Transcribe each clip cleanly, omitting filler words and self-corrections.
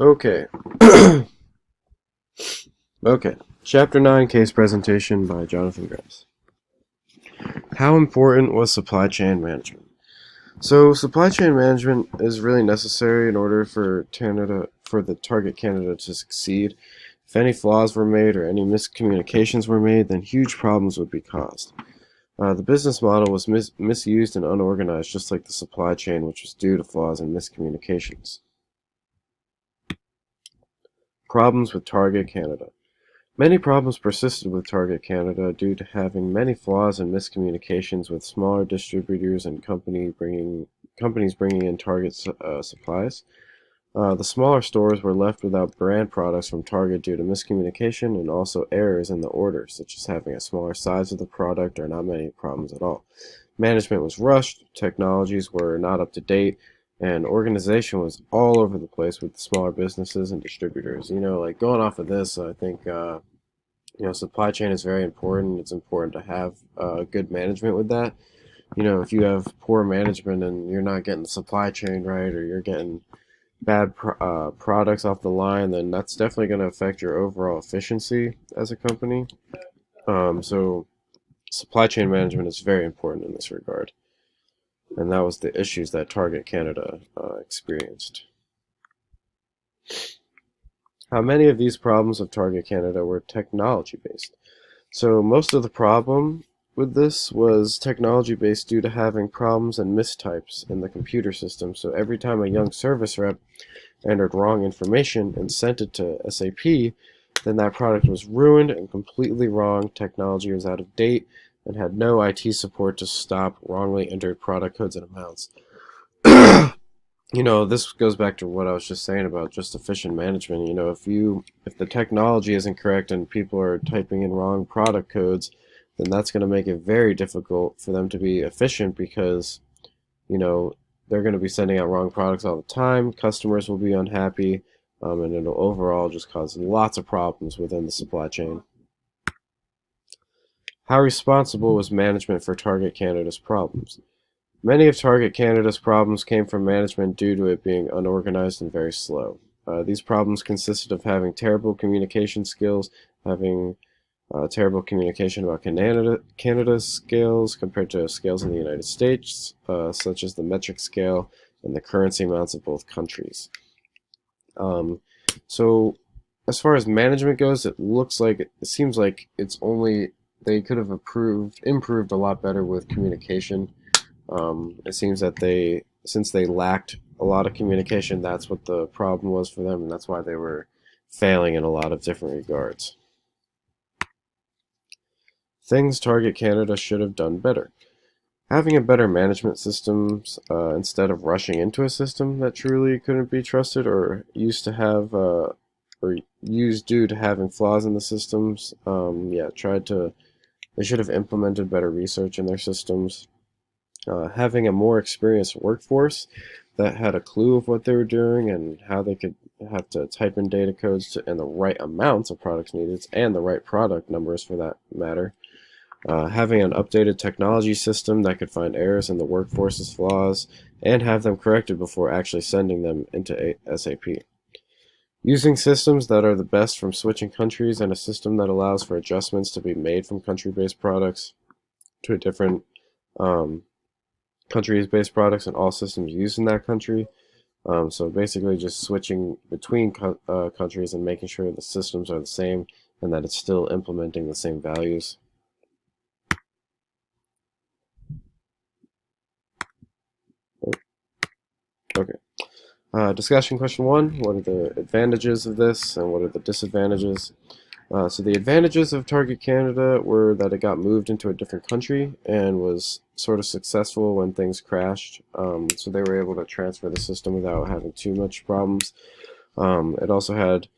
Okay. Okay. Chapter 9 Case Presentation by Jonathan Grimes. How important was supply chain management? So, supply chain management is really necessary in order for the target candidate to succeed. If any flaws were made or any miscommunications were made, then huge problems would be caused. The business model was misused and unorganized, just like the supply chain, which was due to flaws and miscommunications. Problems with Target Canada. Many problems persisted with Target Canada due to having many flaws and miscommunications with smaller distributors and companies bringing in Target supplies. The smaller stores were left without brand products from Target due to miscommunication and also errors in the order, such as having a smaller size of the product or not many problems at all. Management was rushed, technologies were not up to date, and organization was all over the place with the smaller businesses and distributors. Like going off of this, I think supply chain is very important. It's important to have good management with that. If you have poor management and you're not getting the supply chain right, or you're getting bad products off the line, then that's definitely going to affect your overall efficiency as a company. So supply chain management is very important in this regard. And that was the issues that Target Canada experienced. How many of these problems of Target Canada were technology based? So most of the problem with this was technology based due to having problems and mistypes in the computer system. So every time a young service rep entered wrong information and sent it to SAP, then that product was ruined and completely wrong. Technology was out of date and had no IT support to stop wrongly entered product codes and amounts. This goes back to what I was just saying about just efficient management. If the technology isn't correct and people are typing in wrong product codes, then that's going to make it very difficult for them to be efficient because, you know, they're going to be sending out wrong products all the time. Customers will be unhappy, and it'll overall just cause lots of problems within the supply chain. How responsible was management for Target Canada's problems? Many of Target Canada's problems came from management due to it being unorganized and very slow. These problems consisted of having terrible communication skills, having terrible communication about Canada's scales compared to scales in the United States, such as the metric scale and the currency amounts of both countries. Um, so, as far as management goes, it seems like it's only they could have improved a lot better with communication. It seems that since they lacked a lot of communication, that's what the problem was for them, and that's why they were failing in a lot of different regards. Things Target Canada should have done better. Having a better management system instead of rushing into a system that truly couldn't be trusted or used due to having flaws in the systems. They should have implemented better research in their systems. Having a more experienced workforce that had a clue of what they were doing and how they could have to type in data codes and the right amounts of products needed and the right product numbers for that matter. Having an updated technology system that could find errors in the workforce's flaws and have them corrected before actually sending them into SAP. Using systems that are the best from switching countries and a system that allows for adjustments to be made from country-based products to a different countries-based products and all systems used in that country. So basically just switching between countries and making sure the systems are the same and that it's still implementing the same values. Okay. Discussion question 1. What are the advantages of this and what are the disadvantages? So the advantages of Target Canada were that it got moved into a different country and was sort of successful when things crashed. So they were able to transfer the system without having too much problems. It also had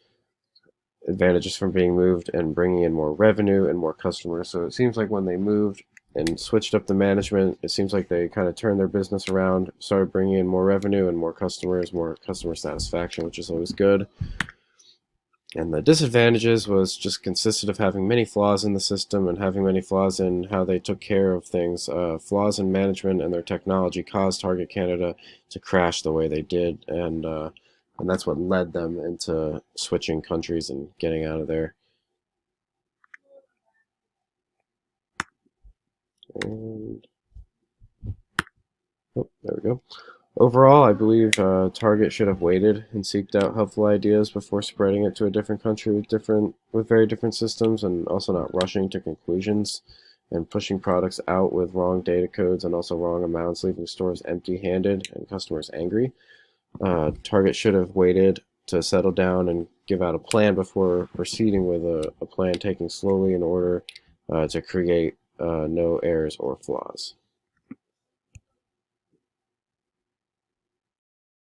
advantages from being moved and bringing in more revenue and more customers. So it seems like when they moved and switched up the management, it seems like they kind of turned their business around, started bringing in more revenue and more customers, more customer satisfaction, which is always good. And the disadvantages was just consisted of having many flaws in the system and having many flaws in how they took care of things. Flaws in management and their technology caused Target Canada to crash the way they did. And and that's what led them into switching countries and getting out of there. And oh, there we go. Overall, I believe Target should have waited and seeked out helpful ideas before spreading it to a different country with very different systems, and also not rushing to conclusions and pushing products out with wrong data codes and also wrong amounts, leaving stores empty-handed and customers angry. Target should have waited to settle down and give out a plan before proceeding with a plan, taking slowly in order to create no errors or flaws.